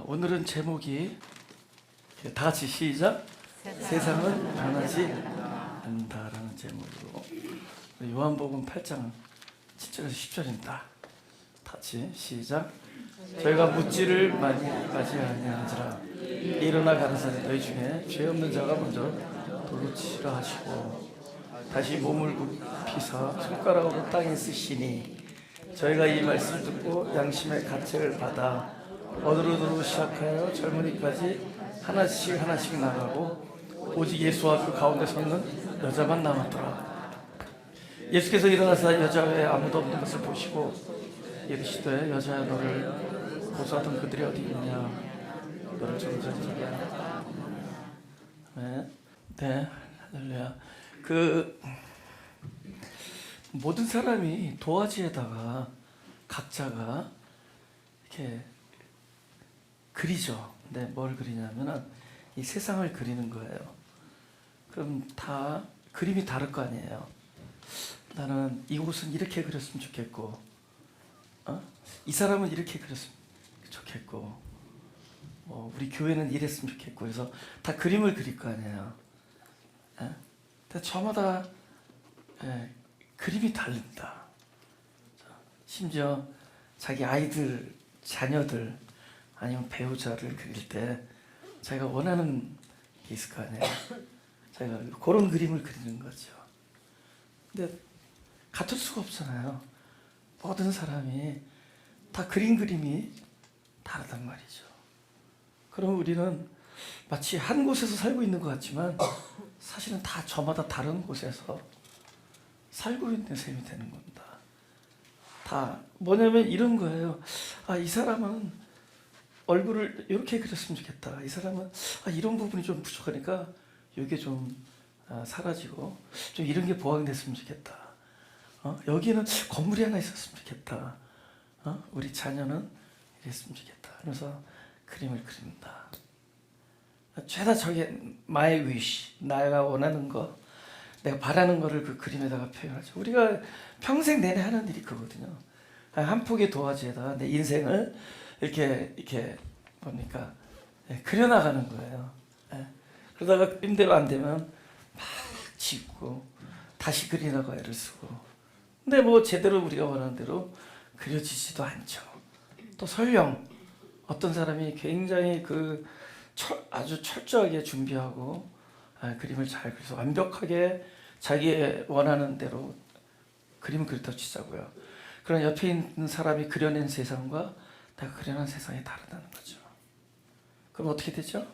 오늘은 제목이 다 같이 시작. 세상은 변하지 않는다라는 제목으로 요한복음 8장 7절에서 10절입니다. 다 같이 시작. 저희가 묻지를 많이 아니한지라 일어나 가라사대 너희 중에 죄 없는 자가 먼저 돌로 치라 하시고 다시 몸을 굽히사 손가락으로 땅에 쓰시니 저희가 이 말씀을 듣고 양심의 가책을 받아 어디로 시작하여 젊은이까지 하나씩 나가고 오직 예수와 그 가운데 섰는 여자만 남았더라. 예수께서 일어나서 여자 외에 아무도 없는 것을 보시고 이르시되 여자야 너를 고소하던 그들이 어디 있냐 너를 정죄하느냐. 네, 할렐루야. 모든 사람이 도화지에다가 각자가 이렇게 그리죠. 근데 뭘 그리냐면은 이 세상을 그리는 거예요. 그럼 다 그림이 다를 거 아니에요. 나는 이곳은 이렇게 그렸으면 좋겠고, 이 사람은 이렇게 그렸으면 좋겠고, 우리 교회는 이랬으면 좋겠고, 그래서 다 그림을 그릴 거 아니에요. 근데 저마다 그림이 다릅니다. 심지어 자기 아이들, 자녀들 아니면 배우자를 그릴 때 자기가 원하는 게 있을 거 아니에요. 자기가 그런 그림을 그리는 거죠. 근데 같을 수가 없잖아요. 모든 사람이 다 그린 그림이 다르단 말이죠. 그럼 우리는 마치 한 곳에서 살고 있는 것 같지만 사실은 다 저마다 다른 곳에서 살고 있는 셈이 되는 겁니다. 다 뭐냐면 이런 거예요. 이 사람은 얼굴을 이렇게 그렸으면 좋겠다. 이 사람은 이런 부분이 좀 부족하니까 이게 좀 사라지고 좀 이런 게 보완됐으면 좋겠다. 여기는 건물이 하나 있었으면 좋겠다. 우리 자녀는 이랬으면 좋겠다. 그래서 그림을 그린다. 죄다 저게 my wish, 내가 원하는 거, 내가 바라는 거를 그 그림에다가 표현하죠. 우리가 평생 내내 하는 일이 그거거든요. 한 폭의 도화지에다가 내 인생을 이렇게 뭡니까? 그려나가는 거예요. 그러다가 그림대로 안 되면 막 짓고 다시 그리려고 애를 쓰고. 근데 뭐 제대로 우리가 원하는 대로 그려지지도 않죠. 또 설령 어떤 사람이 굉장히 아주 철저하게 준비하고 그림을 잘 그려서 완벽하게 자기의 원하는 대로 그림을 그렸다고 치자고요. 그런 옆에 있는 사람이 그려낸 세상과 내가 그려낸 세상이 다르다는 거죠. 그럼 어떻게 되죠?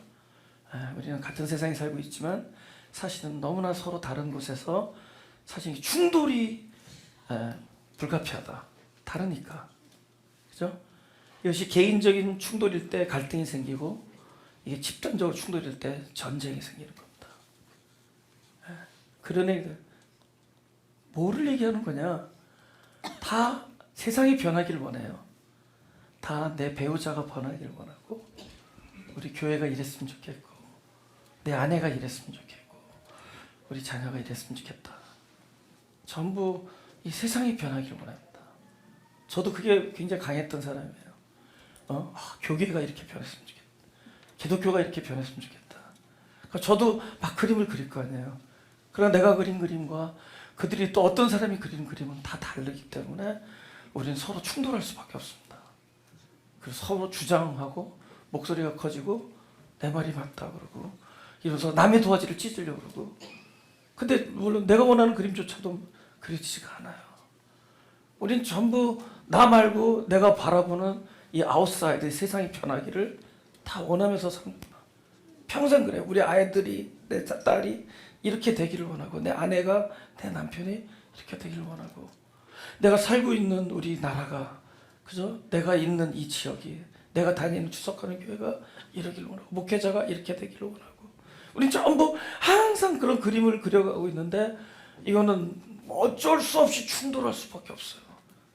우리는 같은 세상에 살고 있지만 사실은 너무나 서로 다른 곳에서 사실 충돌이 불가피하다. 다르니까. 그죠? 이것이 개인적인 충돌일 때 갈등이 생기고 이게 집단적으로 충돌일 때 전쟁이 생기는 겁니다. 그러니 뭐를 얘기하는 거냐? 다 세상이 변하기를 원해요. 다 내 배우자가 변하기를 원하고 우리 교회가 이랬으면 좋겠고 내 아내가 이랬으면 좋겠고 우리 자녀가 이랬으면 좋겠다. 전부 이 세상이 변하기를 원합니다. 저도 그게 굉장히 강했던 사람이에요. 교계가 이렇게 변했으면 좋겠다. 기독교가 이렇게 변했으면 좋겠다. 그러니까 저도 막 그림을 그릴 거 아니에요. 그러나 내가 그린 그림과 그들이 또 어떤 사람이 그린 그림은 다 다르기 때문에 우리는 서로 충돌할 수밖에 없습니다. 그래서 서로 주장하고 목소리가 커지고 내 말이 맞다 그러고 이러면서 남의 도화지를 찢으려고 그러고 근데 물론 내가 원하는 그림조차도 그려지지가 않아요. 우린 전부 나 말고 내가 바라보는 이 아웃사이드 세상이 변하기를 다 원하면서 삽니다. 평생 그래요. 우리 아이들이 내 딸이 이렇게 되기를 원하고 내 아내가 내 남편이 이렇게 되기를 원하고 내가 살고 있는 우리 나라가 그죠? 내가 있는 이 지역이 내가 다니는 주석하는 교회가 이러기를 원하고 목회자가 이렇게 되기를 원하고 우린 전부 항상 그런 그림을 그려가고 있는데 이거는 어쩔 수 없이 충돌할 수밖에 없어요.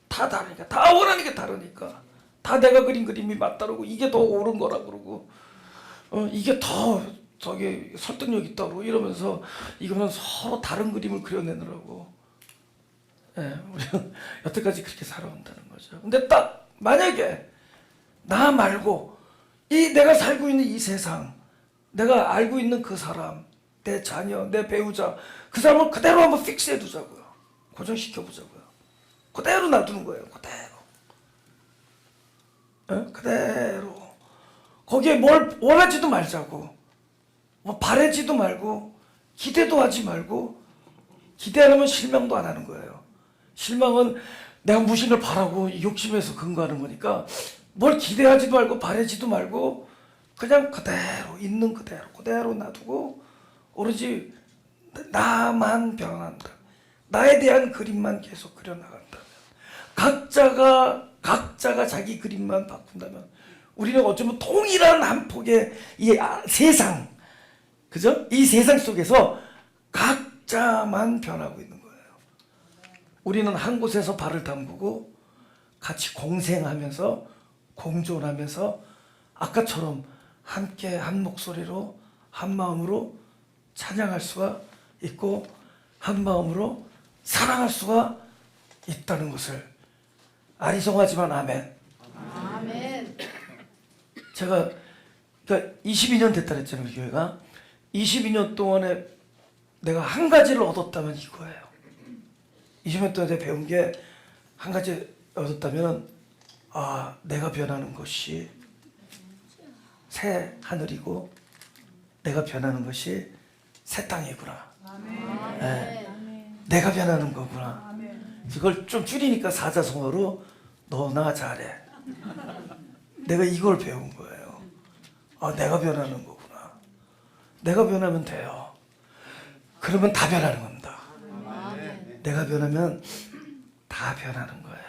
다 다르니까 다 원하는 게 다르니까 다 내가 그린 그림이 맞다고 이게 더 옳은 거라 그러고 이게 더 저기 설득력 있다고 이러면서 이거는 서로 다른 그림을 그려내느라고 우리는 여태까지 그렇게 살아온다는 거죠. 근데 딱 만약에 나 말고 이 내가 살고 있는 이 세상, 내가 알고 있는 그 사람, 내 자녀, 내 배우자, 그 사람을 그대로 한번 픽스해 두자고요. 고정시켜 보자고요. 그대로 놔두는 거예요. 그대로. 그대로. 거기에 뭘 원하지도 말자고, 뭐 바라지도 말고, 기대도 하지 말고. 기대하려면 실망도 안 하는 거예요. 실망은 내가 무엇인가를 바라고 욕심에서 근거하는 거니까 뭘 기대하지도 말고 바라지도 말고 그냥 그대로 있는 그대로 놔두고 오로지 나만 변한다. 나에 대한 그림만 계속 그려나간다면, 각자가 자기 그림만 바꾼다면 우리는 어쩌면 통일한 한 폭의 이 세상, 그죠? 이 세상 속에서 각자만 변하고 있는 거예요. 우리는 한 곳에서 발을 담그고 같이 공생하면서 공존하면서 아까처럼 함께 한 목소리로 한 마음으로 찬양할 수가 있고 한 마음으로 사랑할 수가 있다는 것을, 아리송하지만 아멘. 아멘. 제가 그러니까 22년 됐다 그랬잖아요. 우리 교회가 22년 동안에 내가 한 가지를 얻었다면 이거예요. 20년 동안에 배운 게 한 가지 얻었다면, 내가 변하는 것이 새 하늘이고 내가 변하는 것이 새 땅이구나. 네. 내가 변하는 거구나. 이걸 좀 줄이니까 사자성어로 너나 잘해. 내가 이걸 배운 거예요. 내가 변하는 거구나. 내가 변하면 돼요. 그러면 다 변하는 겁니다. 내가 변하면 다 변하는 거예요.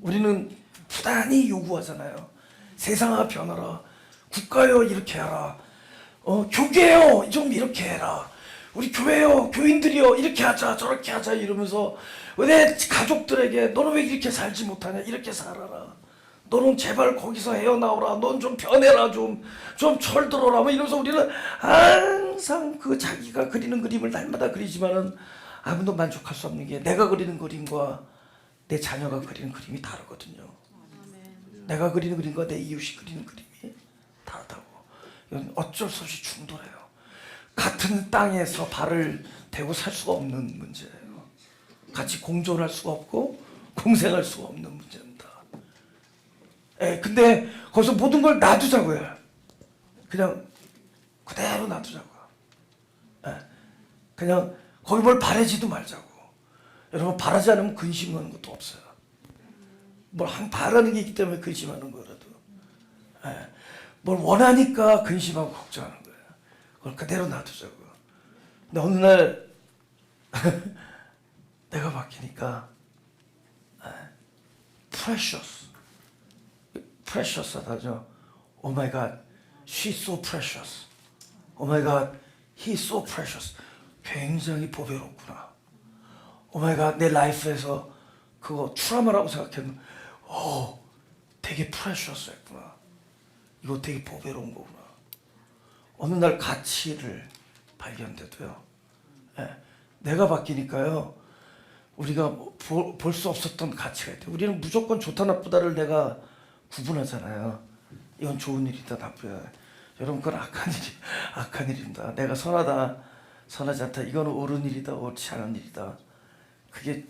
우리는 부단히 요구하잖아요. 세상아 변하라. 국가요 이렇게 하라. 교계요 좀 이렇게 해라. 우리 교회요 교인들이요 이렇게 하자 저렇게 하자 이러면서 내 가족들에게 너는 왜 이렇게 살지 못하냐, 이렇게 살아라. 너는 제발 거기서 헤어나오라. 넌 좀 변해라. 좀 철들어라. 뭐 이러면서 우리는 항상 그 자기가 그리는 그림을 날마다 그리지만은 아무도 만족할 수 없는 게 내가 그리는 그림과 내 자녀가 그리는 그림이 다르거든요. 내가 그리는 그림과 내 이웃이 그리는 그림이 다르다고. 이건 어쩔 수 없이 충돌해요. 같은 땅에서 발을 대고 살 수가 없는 문제예요. 같이 공존할 수가 없고 공생할 수가 없는 문제입니다. 근데 거기서 모든 걸 놔두자고요. 그냥 그대로 놔두자고요. 그냥 거기 뭘 바라지도 말자고. 여러분, 바라지 않으면 근심하는 것도 없어요. 뭘 바라는 게 있기 때문에 근심하는 거라도. 뭘 원하니까 근심하고 걱정하는 거예요. 그걸 그대로 놔두자고요. 근데 어느 날 내가 바뀌니까 precious하다죠. Oh my God, she's so precious. Oh my God, he's so precious. 굉장히 보배롭구나. Oh my God, 내 라이프에서 그거 트라우마라고 생각했는데 되게 precious했구나. 이거 되게 보배로운 거구나. 어느 날 가치를 발견돼도요. 내가 바뀌니까요. 우리가 볼 수 없었던 가치가 있대요. 우리는 무조건 좋다 나쁘다를 내가 구분하잖아요. 이건 좋은 일이다 나쁘다. 여러분, 그건 악한 일입니다. 내가 선하다 선하지 않다, 이거는 옳은 일이다 옳지 않은 일이다. 그게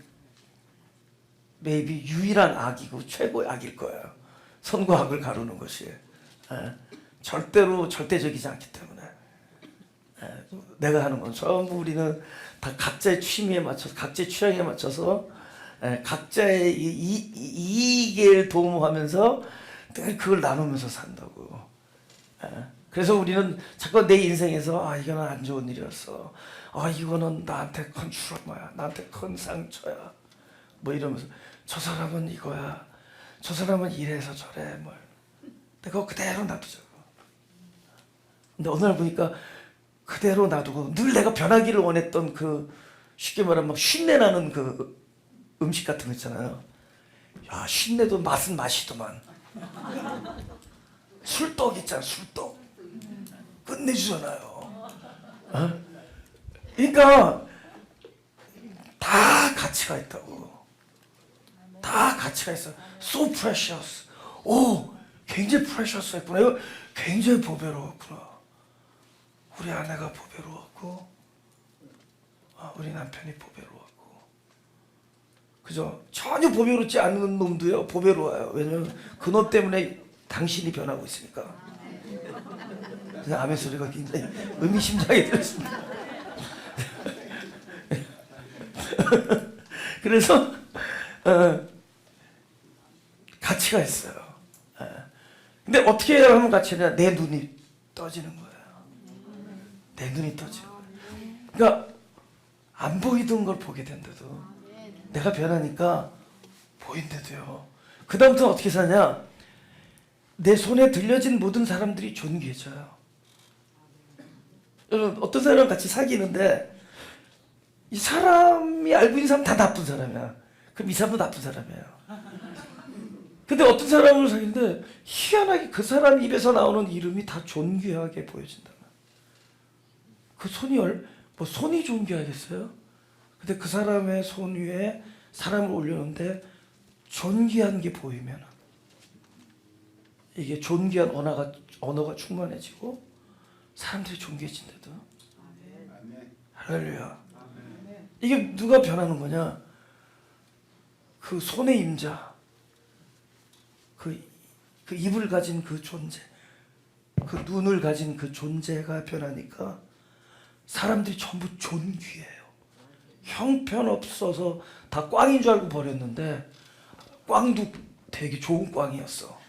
maybe 유일한 악이고 최고의 악일 거예요. 선과 악을 가르는 것이. 절대로 절대적이지 않기 때문에. 내가 하는 건 전부 우리는 다 각자의 취미에 맞춰서, 각자의 취향에 맞춰서, 각자의 이익에 도움하면서 늘 그걸 나누면서 산다고. 그래서 우리는 자꾸 내 인생에서 이거는 안 좋은 일이었어. 이거는 나한테 큰 트라우마야. 나한테 큰 상처야. 뭐 이러면서 저 사람은 이거야. 저 사람은 이래서 저래. 뭘. 내가 그대로 놔두자고. 근데 어느 날 보니까 그대로 놔두고 늘 내가 변하기를 원했던 그, 쉽게 말하면 막 쉰내나는 그 음식 같은 거 있잖아요. 야, 쉰내도 맛은 맛이더만. 술떡 있잖아, 술떡. 끝내주잖아요. 그러니까 다 가치가 있다고. 다 가치가 있어. So precious. 굉장히 프레셔스했구나. 이거 굉장히 보배로웠구나. 우리 아내가 보배로웠고, 우리 남편이 보배로웠고. 그죠? 전혀 보배롭지 않은 놈도요 보배로워요. 왜냐면 그 놈 때문에 당신이 변하고 있으니까. 그래서 아멘 소리가 굉장히 의미심장하게 들었습니다. 그래서 가치가 있어요. 근데 어떻게 하면 가치냐? 내 눈이 떠지는 거예요. 내 눈이 떠지는 거예요. 그러니까 안 보이던 걸 보게 된대도 내가 변하니까 보인대도요. 그 다음부터 어떻게 사냐? 내 손에 들려진 모든 사람들이 존귀해져요. 여러분 어떤 사람이랑 같이 사귀는데 이 사람이 알고 있는 사람 다 나쁜 사람이야. 그럼 이 사람도 나쁜 사람이에요. 근데 어떤 사람을 사귀는데 희한하게 그 사람 입에서 나오는 이름이 다 존귀하게 보여진다. 그 손이 뭐 손이 존귀하겠어요? 근데 그 사람의 손 위에 사람을 올려놓는데 존귀한 게 보이면 이게 존귀한 언어가 충만해지고 사람들이 존귀해진대도. 할렐루야. 이게 누가 변하는 거냐? 그 손의 임자, 그 입을 가진 그 존재, 그 눈을 가진 그 존재가 변하니까 사람들이 전부 존귀해요. 형편없어서 다 꽝인 줄 알고 버렸는데 꽝도 되게 좋은 꽝이었어.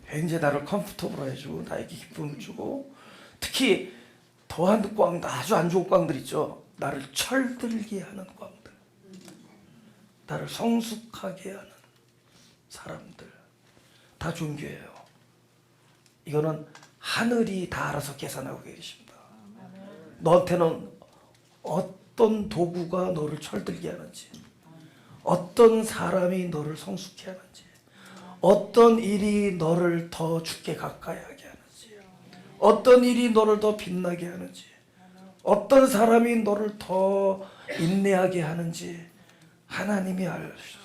굉장히 나를 컴포터블 해주고 나에게 기쁨을 주고, 특히 더한 꽝, 아주 안 좋은 꽝들 있죠. 나를 철들게 하는 꽝들, 나를 성숙하게 하는 사람들 다 존귀해요. 이거는 하늘이 다 알아서 계산하고 계십니다. 너한테는 어떤 도구가 너를 철들게 하는지, 어떤 사람이 너를 성숙해 하는지, 어떤 일이 너를 더 주께 가까이 하게 하는지, 어떤 일이 너를 더 빛나게 하는지, 어떤 사람이 너를 더 인내하게 하는지 하나님이 알려주셔서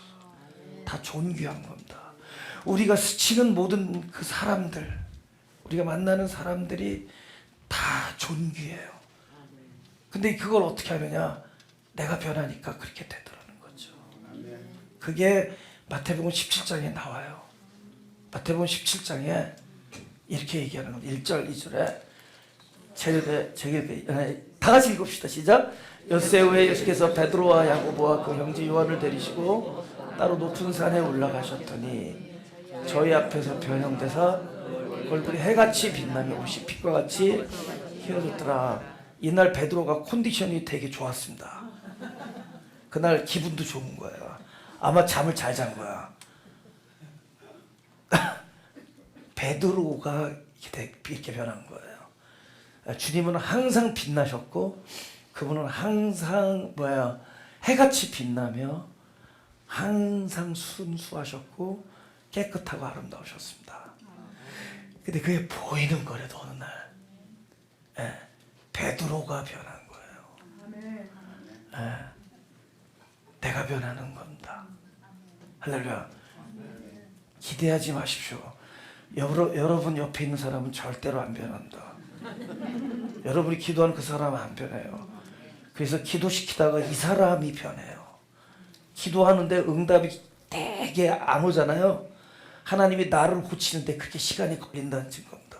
다 존귀한 겁니다. 우리가 스치는 모든 그 사람들, 우리가 만나는 사람들이 다 존귀해요. 근데 그걸 어떻게 하느냐? 내가 변하니까 그렇게 되더라는 거죠. 그게 마태복음 17장에 나와요. 마태복음 17장에 이렇게 얘기하는 겁니다. 1절 2절에 다 같이 읽읍시다. 시작. 엿새 후에 예수께서 베드로와 야고보와 그 형제 요한을 데리시고 따로 높은 산에 올라가셨더니 저희 앞에서 변형되사 얼굴이 해같이 빛나며 옷이 빛과 같이 휘어졌더라. 이날 베드로가 컨디션이 되게 좋았습니다. 그날 기분도 좋은 거예요. 아마 잠을 잘 잔 거야. 베드로가 이렇게 변한 거예요. 주님은 항상 빛나셨고 그분은 항상 해같이 빛나며 항상 순수하셨고 깨끗하고 아름다우셨습니다. 근데 그게 보이는 거래도 어느 날 베드로가 변한 거예요. 내가 변하는 겁니다. 할렐루야. 기대하지 마십시오. 여러분 옆에 있는 사람은 절대로 안 변한다. 여러분이 기도하는 그 사람은 안 변해요. 그래서 기도시키다가 이 사람이 변해요. 기도하는데 응답이 되게 안 오잖아요. 하나님이 나를 고치는데 그렇게 시간이 걸린다는 증거입니다.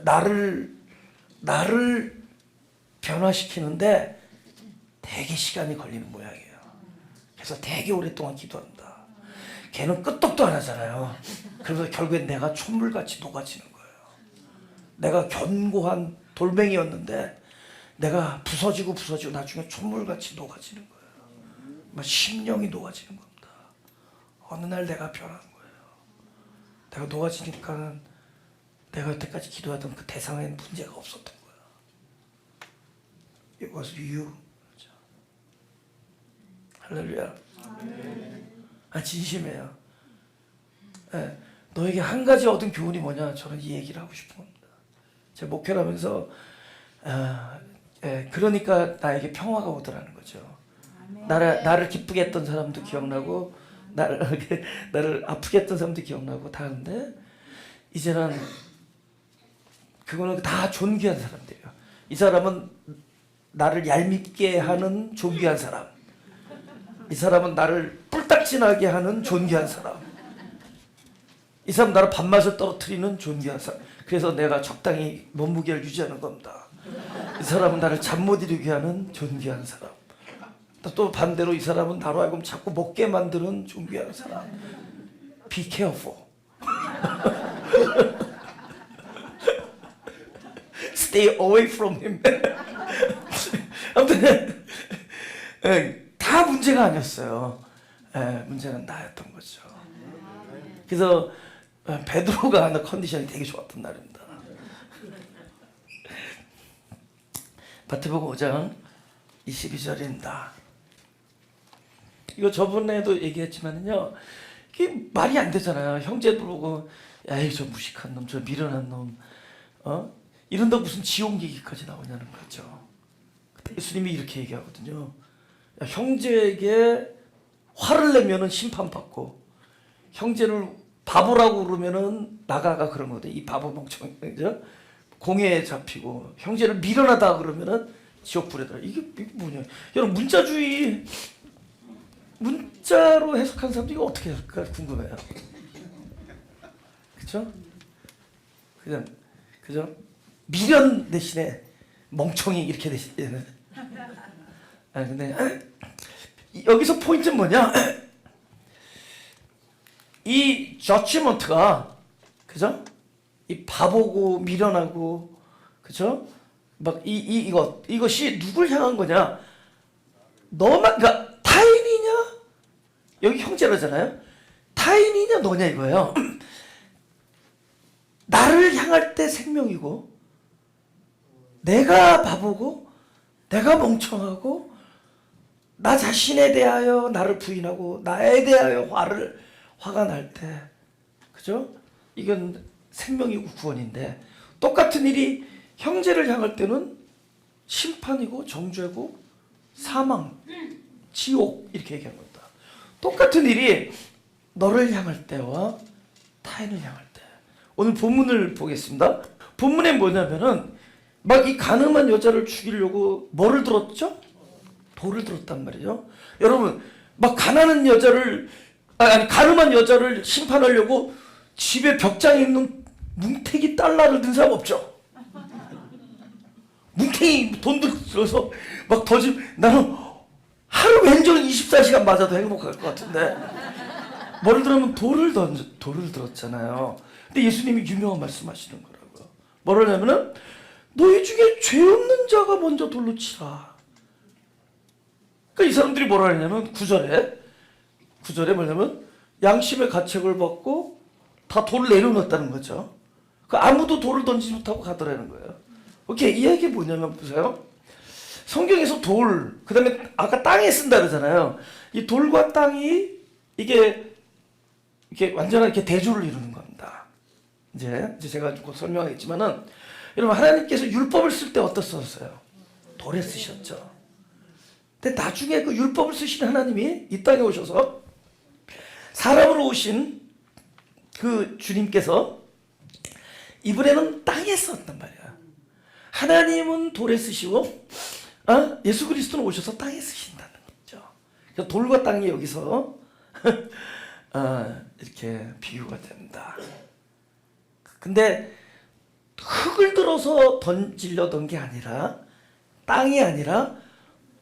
나를 변화시키는데 되게 시간이 걸리는 모양이에요. 그래서 되게 오랫동안 기도한다. 걔는 끄떡도 안 하잖아요. 그래서 결국엔 내가 촛물같이 녹아지는 거예요. 내가 견고한 돌멩이였는데 내가 부서지고 나중에 촛물같이 녹아지는 거예요. 막 심령이 녹아지는 겁니다. 어느 날 내가 변한 거예요. 내가 녹아지니까 내가 여태까지 기도하던 그 대상에는 문제가 없었던 거예요. It was you. 할렐루야. 진심이에요. 너에게 한 가지 얻은 교훈이 뭐냐? 저는 이 얘기를 하고 싶은 겁니다. 제가 목회를 하면서 그러니까 나에게 평화가 오더라는 거죠. 나를 기쁘게 했던 사람도 기억나고 나를 아프게 했던 사람도 기억나고 다 하는데, 이제는 그거는 다 존귀한 사람들이에요. 이 사람은 나를 얄밉게 하는 존귀한 사람, 이 사람은 나를 뿔딱지나게 하는 존귀한 사람, 이 사람 나를 밥맛을 떨어뜨리는 존귀한 사람. 그래서 내가 적당히 몸무게를 유지하는 겁니다. 이 사람은 나를 잠 못 이루게 하는 존귀한 사람. 또 반대로 이 사람은 나로 하여금 자꾸 먹게 만드는 존귀한 사람. Be careful. Stay away from him. 아무튼 다 문제가 아니었어요. 문제는 나였던 거죠. 그래서 베드로가 하는 컨디션이 되게 좋았던 날입니다. 마태복음 5장 22절입니다. 이거 저번에도 얘기했지만요, 이게 말이 안 되잖아요. 형제들 보고 야이 저 무식한 놈, 저 미련한 놈, 이런다 무슨 지옥 얘기까지 나오냐는 거죠. 예수님이 이렇게 얘기하거든요. 야, 형제에게 화를 내면은 심판받고, 형제를 바보라고 그러면은 나가가 그런 거거든요. 이 바보 멍청이, 그죠? 공회에 잡히고, 형제를 미련하다 그러면은 지옥 불에 들어. 이게 뭐냐? 여러분, 문자로 해석한 사람들이 이거 어떻게 해석할까 궁금해요. 그죠? 그냥 그죠? 미련 대신에 멍청이 이렇게 대신에. 근데 여기서 포인트는 뭐냐? 이 저지먼트가, 그죠? 이 바보고 미련하고, 그죠? 막 이것이 누굴 향한 거냐? 너만, 그러니까 타인이냐? 여기 형제라잖아요. 타인이냐 너냐 이거예요. 나를 향할 때 생명이고, 내가 바보고, 내가 멍청하고, 나 자신에 대하여 나를 부인하고, 나에 대하여 화가 날 때, 그죠? 이건 생명이고 구원인데, 똑같은 일이 형제를 향할 때는 심판이고 정죄고 사망, 지옥 이렇게 얘기한 겁니다. 똑같은 일이 너를 향할 때와 타인을 향할 때. 오늘 본문을 보겠습니다. 본문에 뭐냐면은 막 이 가늠한 여자를 죽이려고 뭐를 들었죠? 돌을 들었단 말이죠. 여러분, 막 가난한 여자를 가늠한 여자를 심판하려고 집에 벽장에 있는 뭉태기 달러를 든 사람 없죠? 뭉태기 돈도 들어서 막 나는 하루 왼쪽 24시간 맞아도 행복할 것 같은데, 뭐를 들으면 돌을 들었잖아요. 근데 예수님이 유명한 말씀하시는 거라고요. 뭐라냐면은 너희 중에 죄 없는 자가 먼저 돌로 치라. 그러니까 이 사람들이 뭐라 하냐면 9절에 뭐냐면 양심의 가책을 받고 다 돌을 내려놓았다는 거죠. 그 아무도 돌을 던지지 못하고 가더라는 거예요. 오케이, 이 얘기 뭐냐면 보세요. 성경에서 돌, 그 다음에 아까 땅에 쓴다 그러잖아요. 이 돌과 땅이 이게 완전한 이렇게 대조를 이루는 겁니다. 이제 제가 곧 설명하겠지만은, 여러분, 하나님께서 율법을 쓸 때 어떻게 썼어요? 돌에 쓰셨죠. 근데 나중에 그 율법을 쓰신 하나님이 이 땅에 오셔서 사람으로 오신 그 주님께서 이번에는 땅에 썼단 말이야. 하나님은 돌에 쓰시고, 예수 그리스도는 오셔서 땅에 쓰신다는 거죠. 그래서 돌과 땅이 여기서 이렇게 비유가 됩니다. 근데 흙을 들어서 던지려던 게 아니라, 땅이 아니라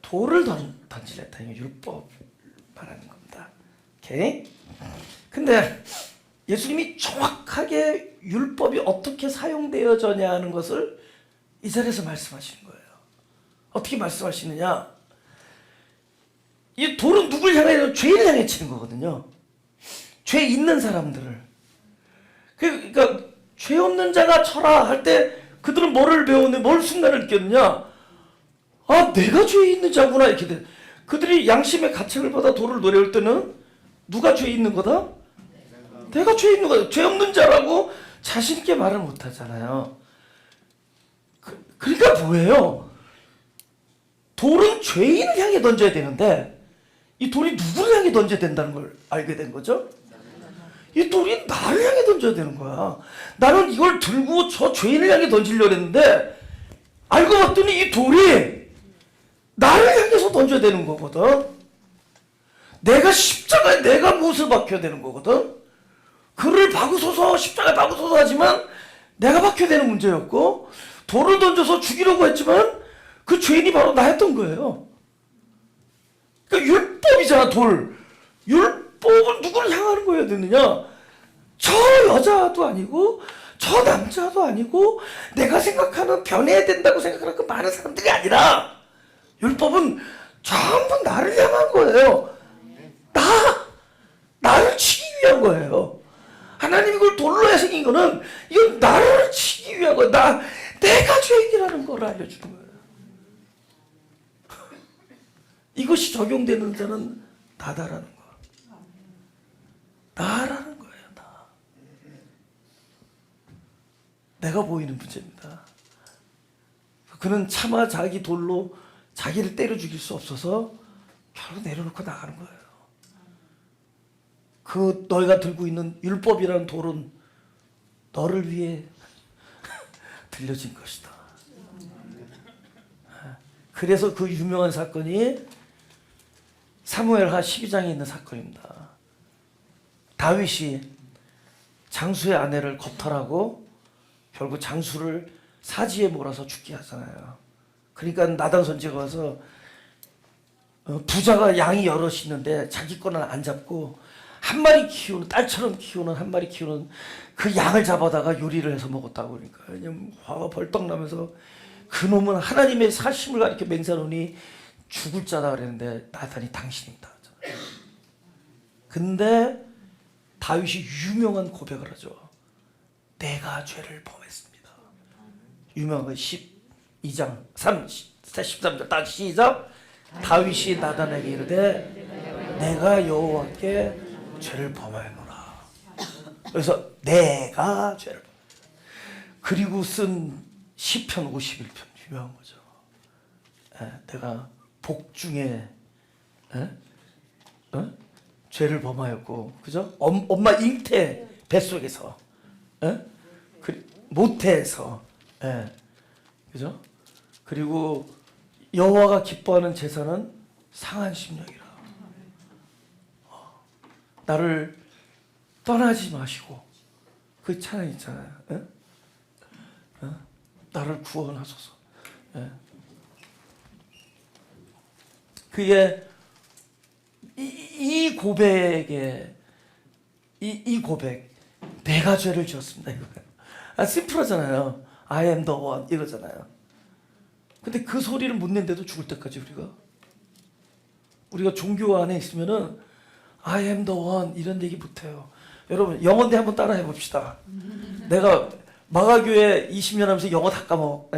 돌을 던지렸다. 이거 율법 말하는 겁니다. 오케이? 근데 예수님이 정확하게 율법이 어떻게 사용되어져야 하는 것을 이 자리에서 말씀하시는 거예요. 어떻게 말씀하시느냐? 이 돌은 누굴 향해? 죄인을 향해 치는 거거든요. 죄 있는 사람들을. 그러니까 죄 없는 자가 쳐라 할 때 그들은 뭐를 배우는데, 뭘 순간을 느꼈느냐? 내가 죄 있는 자구나 이렇게 돼. 그들이 양심의 가책을 받아 돌을 내려올 때는 누가 죄 있는 거다? 내가 죄 있는 거다. 죄 없는 자라고 자신 있게 말을 못 하잖아요. 그러니까 뭐예요? 돌은 죄인을 향해 던져야 되는데 이 돌이 누구를 향해 던져야 된다는 걸 알게 된 거죠. 이 돌이 나를 향해 던져야 되는 거야. 나는 이걸 들고 저 죄인을 향해 던지려고 했는데 알고 봤더니 이 돌이 나를 향해서 던져야 되는 거거든. 내가 십자가에 내가 못을 박혀야 되는 거거든. 그를 박으소서, 십자가에 박으소서 하지만 내가 박혀야 되는 문제였고, 돌을 던져서 죽이려고 했지만 그 죄인이 바로 나였던 거예요. 그러니까 율법이잖아. 돌 율법은 누구를 향하는 거여야 되느냐? 저 여자도 아니고 저 남자도 아니고 내가 생각하는 변해야 된다고 생각하는 그 많은 사람들이 아니라 율법은 전부 나를 향한 거예요. 나를 치기 위한 거예요. 하나님이 그걸 돌로 생긴 거는 이건 나를 치기 위한 거예요. 내가 죄인이라는 걸 알려주는 거예요. 이것이 적용되는 자는 나다라는 거. 나라는 거예요. 내가 보이는 문제입니다. 그는 차마 자기 돌로 자기를 때려 죽일 수 없어서 결국 내려놓고 나가는 거예요. 그 너희가 들고 있는 율법이라는 돌은 너를 위해 들려진 것이다. 그래서 그 유명한 사건이 사무엘하 12장에 있는 사건입니다. 다윗이 장수의 아내를 겁탈하고 결국 장수를 사지에 몰아서 죽게 하잖아요. 그러니까 나단 선지가 와서 부자가 양이 여럿이 있는데 자기 거는 안 잡고 한 마리 키우는, 딸처럼 키우는 한 마리 키우는 그 양을 잡아다가 요리를 해서 먹었다고. 그러니까 왜냐면 화가 벌떡 나면서 그놈은 하나님의 사심을 가리켜 맹세하노니 죽을 자다 그랬는데 나단이 당신이다. 근데 다윗이 유명한 고백을 하죠. 내가 죄를 범했습니다. 유명한 거 12장 13절 딱 시작. 다윗이 나단에게 이르되 내가 여호와께 죄를 범하였노라. 그래서 내가 죄를 그리고 쓴 시편 51편 유명한 거죠. 내가 복중에 죄를 범하였고, 그죠? 엄마 잉태 뱃속에서 모태에서, 그죠? 그리고 여호와가 기뻐하는 제사는 상한 심령이라. 나를 떠나지 마시고, 그 찬양 있잖아요. 나를 구원하소서. 그게 이 고백에 이 고백, 내가 죄를 지었습니다. 이거 심플하잖아요. I am the one 이거잖아요. 근데 그 소리를 못 낸데도 죽을 때까지 우리가 종교 안에 있으면은 I am the one 이런 얘기 못해요. 여러분 영어인데 한번 따라 해봅시다. 내가 마가교회 20년 하면서 영어 다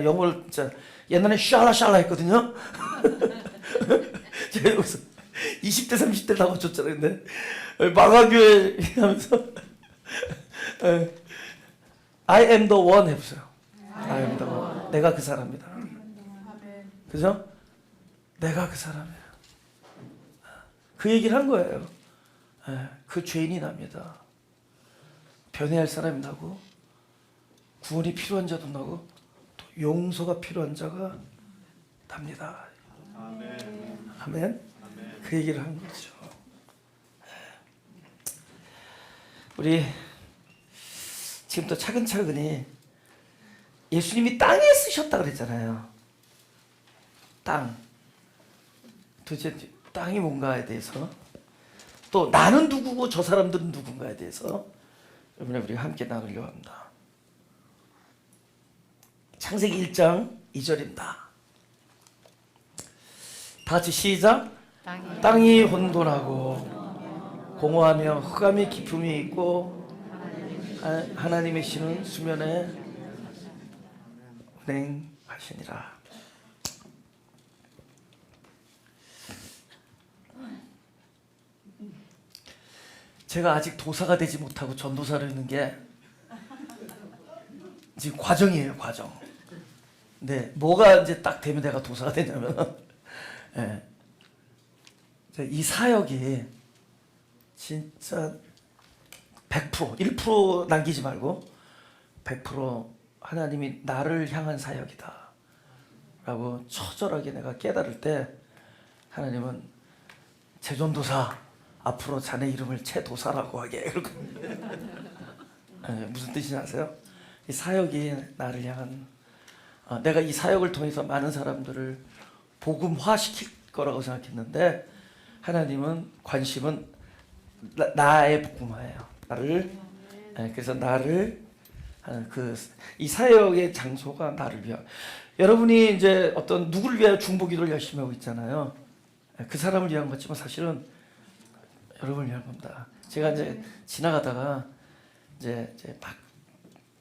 영어를 진짜 옛날에 샬라 했거든요. 제가 여기서 20대 30대 다 거쳤잖아요. 근데 마가교회 하면서 I am the one 해보세요. I am the one. 내가 그 사람이다. 그죠? 내가 그 사람이에요. 그 얘기를 한 거예요. 그 죄인이 납니다. 변해야 할 사람이 나고, 구원이 필요한 자도 나고, 또 용서가 필요한 자가 납니다. 아멘. 아멘. 그 얘기를 한 거죠. 우리 지금부터 차근차근히 예수님이 땅에 쓰셨다 그랬잖아요. 땅. 도대체 땅이 뭔가에 대해서, 또 나는 누구고 저 사람들은 누군가에 대해서 이번에 우리가 함께 나누려고 합니다. 창세기 1장 2절입니다. 다 같이 시작. 땅이 혼돈하고 공허하며 흑암의 깊음이 있고 하나님의 신은 수면에 운행하시니라. 제가 아직 도사가 되지 못하고 전도사를 하는 게 지금 과정이에요, 과정. 근데 뭐가 이제 딱 되면 내가 도사가 되냐면, 이 사역이 진짜 100%, 1% 남기지 말고 100% 하나님이 나를 향한 사역이다 라고 처절하게 내가 깨달을 때 하나님은 제전도사 앞으로 자네 이름을 채도사라고 하게 무슨 뜻인지 아세요? 이 사역이 나를 향한 내가 이 사역을 통해서 많은 사람들을 복음화시킬 거라고 생각했는데 하나님은 관심은 나의 복음화예요. 나를 그래서 나를 이 사역의 장소가 나를 위한 여러분이 이제 어떤 누구를 위하여 중보기도를 열심히 하고 있잖아요. 그 사람을 위한 거지만 사실은 여러분을 위한 겁니다. 제가 이제 지나가다가 이제 막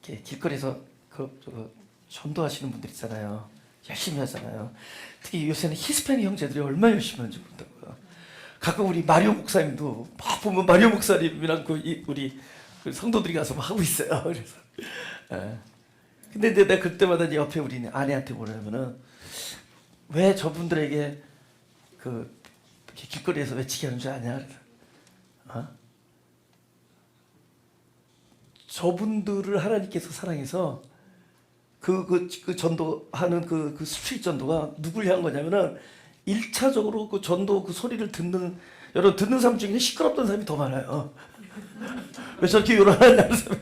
이렇게 길거리에서 전도하시는 분들 있잖아요. 열심히 하잖아요. 특히 요새는 히스패닉 형제들이 얼마나 열심히 하는지 모른다고요. 가끔 우리 마리오 목사님도 막 보면 마리오 목사님이랑 우리 성도들이 가서 막 하고 있어요. 그래서 근데 내가 그때마다 옆에 우리 아내한테 뭐냐면은 왜 저분들에게 길거리에서 외치게 하는 줄 아냐? 저분들을 하나님께서 사랑해서 그 전도하는 그 스트릿 전도가 누굴 향한 거냐면은 1차적으로 그 전도 그 소리를 여러분 듣는 사람 중에는 시끄럽던 사람이 더 많아요. 왜 저렇게 요란하냐는 사람.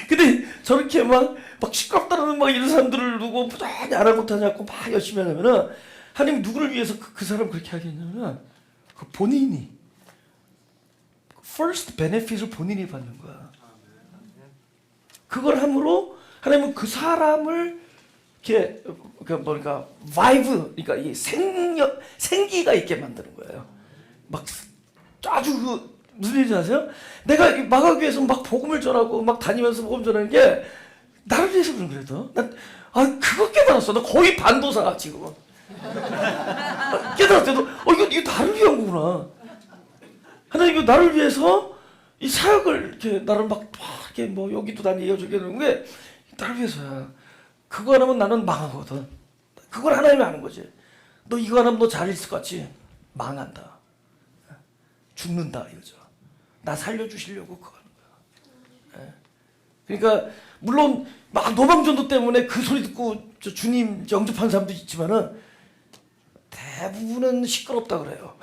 근데 저렇게 막 시끄럽다는 막 이런 사람들을 두고 부단히 알아 못하냐고 막 열심히 하냐면은 하나님 누구를 위해서 그 사람 그렇게 하겠냐면은 그 본인이 first benefit을 본인이 받는 거야. 그걸 함으로 하나님은 그 사람을 이렇게 뭐랄까 바이브 그러니까 이 생기가 있게 만드는 거예요. 막 아주 무슨 일인지 아세요? 내가 막하기 위해서 막 복음을 전하고 막 다니면서 복음 전하는 게 나를 위해서 그런 그래도 그거 깨달았어. 나 거의 반도사 지금은. 깨달았을 때도 이거 나를 위한 거구나. 하나님 이거 나를 위해서 이 사역을 이렇게 나를 막 이렇게 뭐 여기도 다니고 저기 하는 게 나를 위해서야. 그거 안 하면 나는 망하거든. 그걸 하나님이 아는 거지. 너 이거 안 하면 너 잘 있을 것 같지? 망한다. 죽는다 이거죠. 나 살려주시려고 그거 하는 거야. 그러니까 물론 막 노방전도 때문에 그 소리 듣고 주님 영접한 사람도 있지만은 대부분은 시끄럽다 그래요.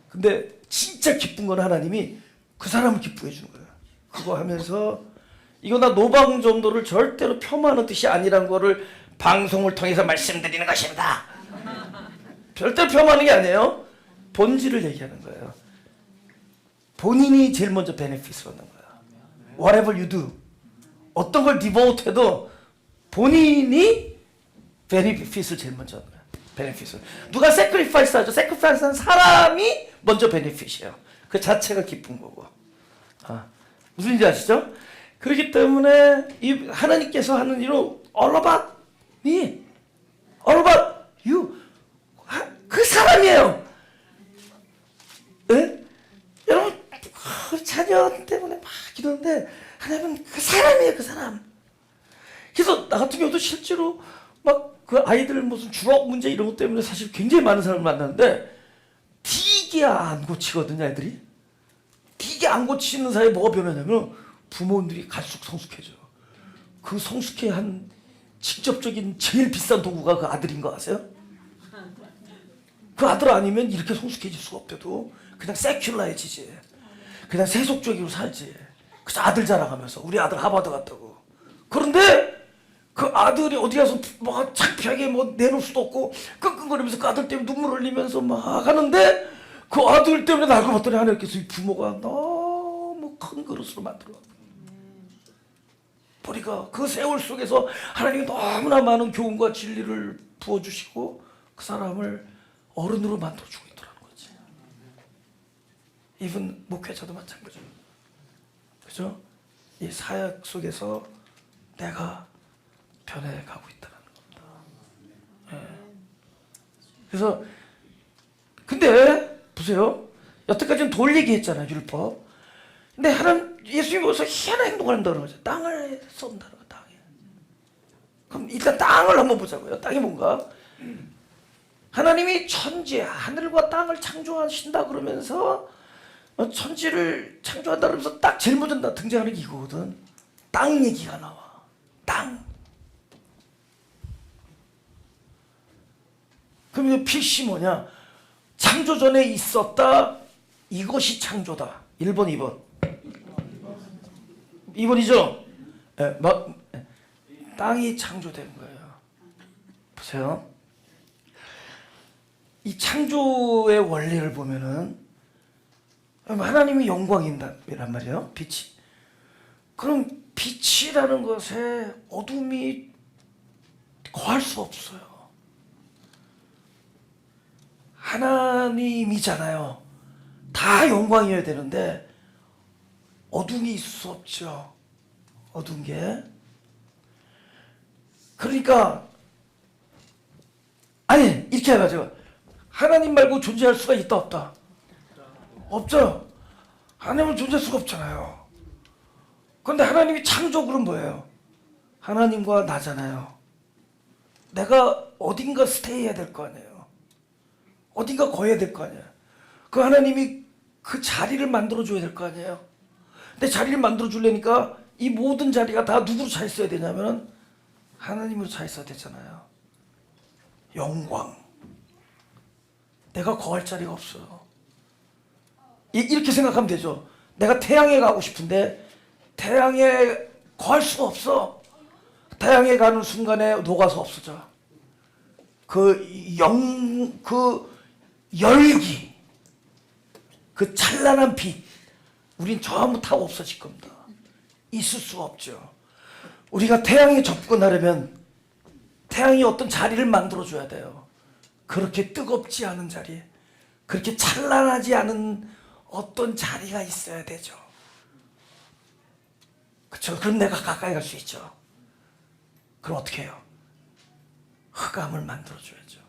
근데 진짜 기쁜 건 하나님이 그 사람을 기쁘게 해주는 거예요. 그거 하면서 이거 나 노방전도를 절대로 폄하하는 뜻이 아니라는 거를 방송을 통해서 말씀드리는 것입니다. 절대로 폄하하는 게 아니에요. 본질을 얘기하는 거예요. 본인이 제일 먼저 베네핏을 얻는 거예요. Whatever you do. 어떤 걸 디보트 해도 본인이 베네핏을 제일 먼저 얻는 거예요. 베네핏을. 누가 세크리파이스 하죠. 세크리파이스 한 사람이 먼저 베네핏이에요. 그 자체가 기쁜 거고. 무슨 일인지 아시죠? 그렇기 때문에 이 하나님께서 하는 일은 all about me. all about you. 그 사람이에요. 네? 여러분 자녀 때문에 막 기도하는데 하나님은 그 사람이에요. 그 사람. 그래서 나 같은 경우도 실제로 막 그 아이들 무슨 주력 문제 이런 것 때문에 사실 굉장히 많은 사람을 만났는데 되게 안 고치거든요. 애들이. 되게 안 고치는 사이에 뭐가 변하냐면 부모님들이 갈수록 성숙해져요. 그 성숙해 한 직접적인 제일 비싼 도구가 그 아들인 거 아세요? 그 아들 아니면 이렇게 성숙해질 수가 없대도 그냥 세큘러해지지. 그냥 세속적으로 살지. 그래서 아들 자랑하면서 우리 아들 하버드 갔다고. 그런데 그 아들이 어디 가서 막 창피하게 뭐 내놓을 수도 없고 끙끙거리면서 그 아들 때문에 눈물 흘리면서 막 하는데 그 아들 때문에 날고 봤더니 하나님께서 이 부모가 너무 큰 그릇으로 만들어. 보니까 그 세월 속에서 하나님이 너무나 많은 교훈과 진리를 부어주시고 그 사람을 어른으로 만들어주고 있더라는 거지. 이분 목회자도 마찬가지죠. 그죠? 이 사역 속에서 내가 변해가고 있다는 겁니다. 그래서 근데 보세요. 여태까지는 돌 얘기했잖아요. 율법. 근데 하나님 예수님이 와서 희한한 행동을 한다는 거죠. 땅을 쏜다는 거. 땅에. 그럼 일단 땅을 한번 보자고요. 땅이 뭔가? 하나님이 천지 하늘과 땅을 창조하신다 그러면서 천지를 창조한다 그러면서 딱 제일 먼저 등장하는 게 이거거든. 땅 얘기가 나와. 땅. 그럼 이 필시 뭐냐? 창조 전에 있었다. 이것이 창조다. 1번, 2번. 2번이죠? 네, 땅이 창조된 거예요. 보세요. 이 창조의 원리를 보면은 하나님이 영광이란 말이에요. 빛이. 그럼 빛이라는 것에 어둠이 거할 수 없어요. 하나님이잖아요. 다 영광이어야 되는데 어둠이 있을 수 없죠. 어두운 게. 그러니까 아니 이렇게 해가지고 하나님 말고 존재할 수가 있다 없다? 없죠. 하나님은 존재할 수가 없잖아요. 그런데 하나님이 창조물은 뭐예요? 하나님과 나잖아요. 내가 어딘가 스테이해야 될 거 아니에요. 어딘가 거해야 될 거 아니에요. 그 하나님이 그 자리를 만들어줘야 될 거 아니에요. 근데 자리를 만들어주려니까 이 모든 자리가 다 누구로 차 있어야 되냐면 하나님으로 차 있어야 되잖아요. 영광. 내가 거할 자리가 없어요. 이렇게 생각하면 되죠. 내가 태양에 가고 싶은데 태양에 거할 수가 없어. 태양에 가는 순간에 녹아서 없어져. 그 열기, 그 찬란한 빛, 우린 전부 다 없어질 겁니다. 있을 수가 없죠. 우리가 태양에 접근하려면 태양이 어떤 자리를 만들어줘야 돼요. 그렇게 뜨겁지 않은 자리, 그렇게 찬란하지 않은 어떤 자리가 있어야 되죠. 그렇죠? 그럼 내가 가까이 갈 수 있죠. 그럼 어떻게 해요? 흑암을 만들어줘야죠.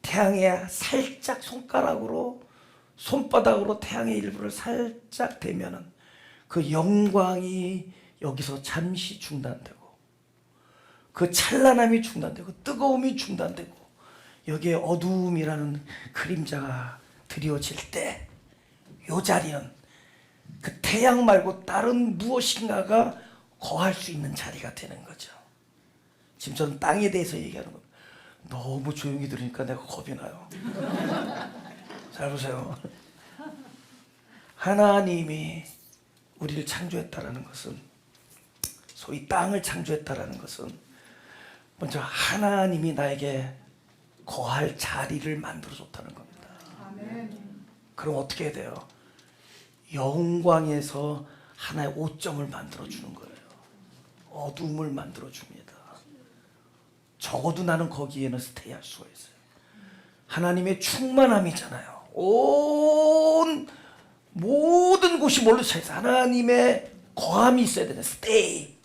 태양에 살짝 손바닥으로 태양의 일부를 살짝 대면은 그 영광이 여기서 잠시 중단되고 그 찬란함이 중단되고 뜨거움이 중단되고 여기에 어두움이라는 그림자가 드리워질 때 이 자리는 그 태양 말고 다른 무엇인가가 거할 수 있는 자리가 되는 거죠. 지금 저는 땅에 대해서 얘기하는 겁니다. 너무 조용히 들으니까 내가 겁이 나요. 잘 보세요. 하나님이 우리를 창조했다라는 것은, 소위 땅을 창조했다라는 것은 먼저 하나님이 나에게 거할 자리를 만들어줬다는 겁니다. 아멘. 그럼 어떻게 해야 돼요? 영광에서 하나의 오점을 만들어주는 거예요. 어둠을 만들어줍니다. 적어도 나는 거기에는 스테이할 수가 있어요. 하나님의 충만함이잖아요. 모든 곳이 뭘로 차 있어요? 하나님의 거함이 있어야 되는 스테이.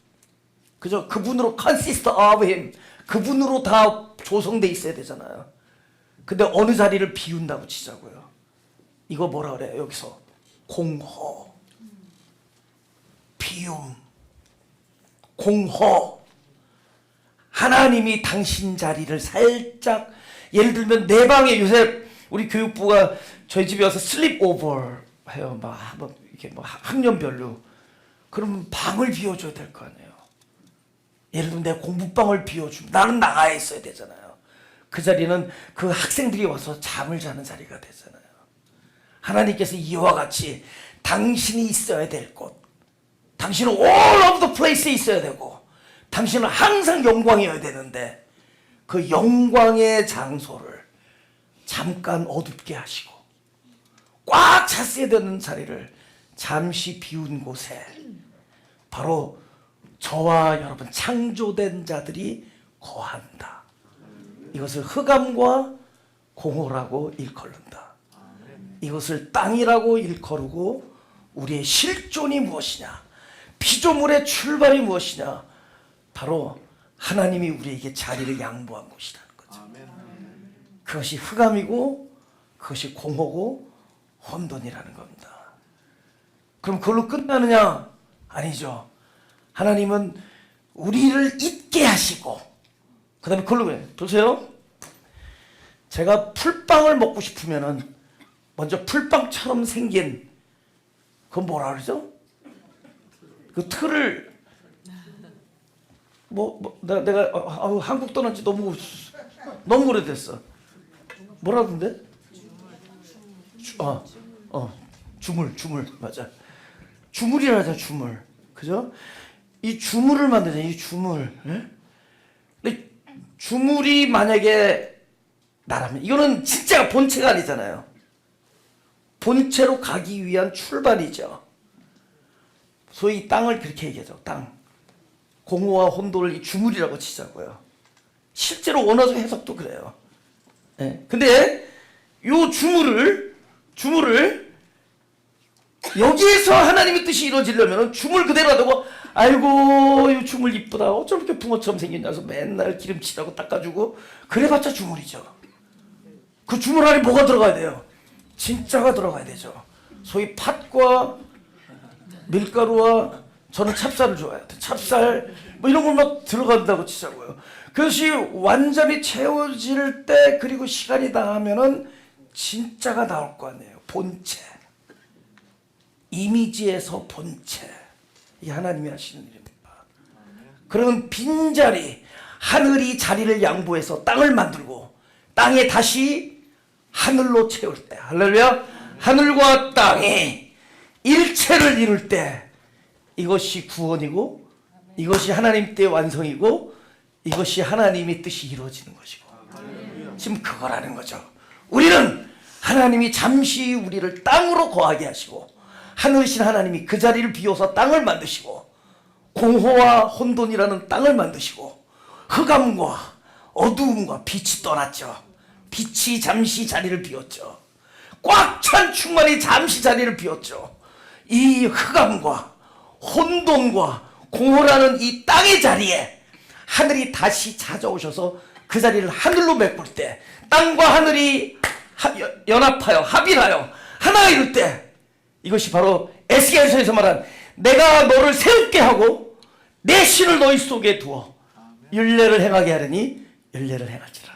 그죠? 그분으로 consist of him. 그분으로 다 조성돼 있어야 되잖아요. 근데 어느 자리를 비운다고 치자고요. 이거 뭐라 그래요? 여기서 공허, 비움, 공허. 하나님이 당신 자리를 살짝, 예를 들면 내 방에 요새 우리 교육부가 저희 집에 와서 슬립 오버 해요. 이렇게 학년별로. 그러면 방을 비워줘야 될 거 아니에요. 예를 들면 내 공부방을 비워주면 나는 나가 있어야 되잖아요. 그 자리는 그 학생들이 와서 잠을 자는 자리가 되잖아요. 하나님께서 이와 같이 당신이 있어야 될 곳, 당신은 all of the place에 있어야 되고 당신은 항상 영광이어야 되는데 그 영광의 장소를 잠깐 어둡게 하시고 꽉 찼어야 되는 자리를 잠시 비운 곳에 바로 저와 여러분 창조된 자들이 거한다. 이것을 흑암과 공허라고 일컬는다. 이것을 땅이라고 일컬고 우리의 실존이 무엇이냐, 피조물의 출발이 무엇이냐, 바로 하나님이 우리에게 자리를 양보한 곳이라는 거죠. 그것이 흑암이고 그것이 공허고 혼돈이라는 겁니다. 그럼 그걸로 끝나느냐? 아니죠. 하나님은 우리를 잊게 하시고 그 다음에 그걸로 그래요. 보세요. 제가 풀빵을 먹고 싶으면은 먼저 풀빵처럼 생긴 그건 뭐라 그러죠? 그 틀을 내가 한국 떠난 지 너무 오래됐어. 뭐라던데? 주물 맞아. 주물이라 하자. 주물. 그죠? 이 주물을 만드자. 이 주물. 예? 근데 주물이 만약에 나라면 이거는 진짜 본체가 아니잖아요. 본체로 가기 위한 출발이죠. 소위 땅을 그렇게 얘기하죠. 땅. 공허와 혼돈을 이 주물이라고 치자고요. 실제로 원어적 해석도 그래요. 예. 근데 요 주물을 여기에서 하나님의 뜻이 이루어지려면 주물 그대로 하다고 아이고 이 주물 이쁘다 어쩜 이렇게 붕어처럼 생겼냐 해서 맨날 기름칠하고 닦아주고 그래봤자 주물이죠. 그 주물 안에 뭐가 들어가야 돼요? 진짜가 들어가야 되죠. 소위 팥과 밀가루와 저는 찹쌀을 좋아해요. 찹쌀 뭐 이런 걸 막 들어간다고 치자고요. 그것이 완전히 채워질 때 그리고 시간이 다 하면은 진짜가 나올 거 아니에요. 본체. 이미지에서 본체. 이게 하나님이 하시는 일입니다. 그러면 빈자리, 하늘이 자리를 양보해서 땅을 만들고 땅에 다시 하늘로 채울 때, 할렐루야, 하늘과 땅이 일체를 이룰 때 이것이 구원이고 이것이 하나님 때의 완성이고 이것이 하나님의 뜻이 이루어지는 것이고 지금 그거라는 거죠. 우리는 하나님이 잠시 우리를 땅으로 거하게 하시고 하늘이신 하나님이 그 자리를 비워서 땅을 만드시고 공허와 혼돈이라는 땅을 만드시고 흑암과 어두움과 빛이 떠났죠. 빛이 잠시 자리를 비웠죠. 꽉 찬 충만이 잠시 자리를 비웠죠. 이 흑암과 혼돈과 공허라는 이 땅의 자리에 하늘이 다시 찾아오셔서 그 자리를 하늘로 메꿀 때 땅과 하늘이 연합하여 합일하여 하나 이룰 때 이것이 바로 에스겔서에서 말한 내가 너를 새롭게 하고 내 신을 너희 속에 두어 율례를 행하게 하려니 율례를 행할지라.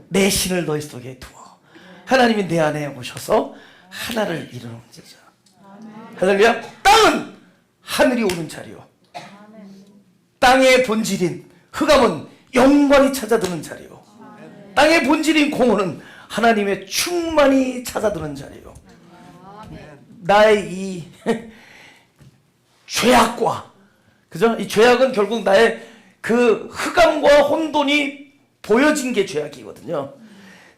내 신을 너희 속에 두어 하나님이 내 안에 오셔서 하나를 이루는 거죠. 할렐루야. 땅은 하늘이 오는 자리요 땅의 본질인 흑암은 영광이 찾아드는 자리요 땅의 본질인 공허는 하나님의 충만이 찾아드는 자리요 나의 이 죄악과 그죠? 이 죄악은 결국 나의 그 흑암과 혼돈이 보여진 게 죄악이거든요.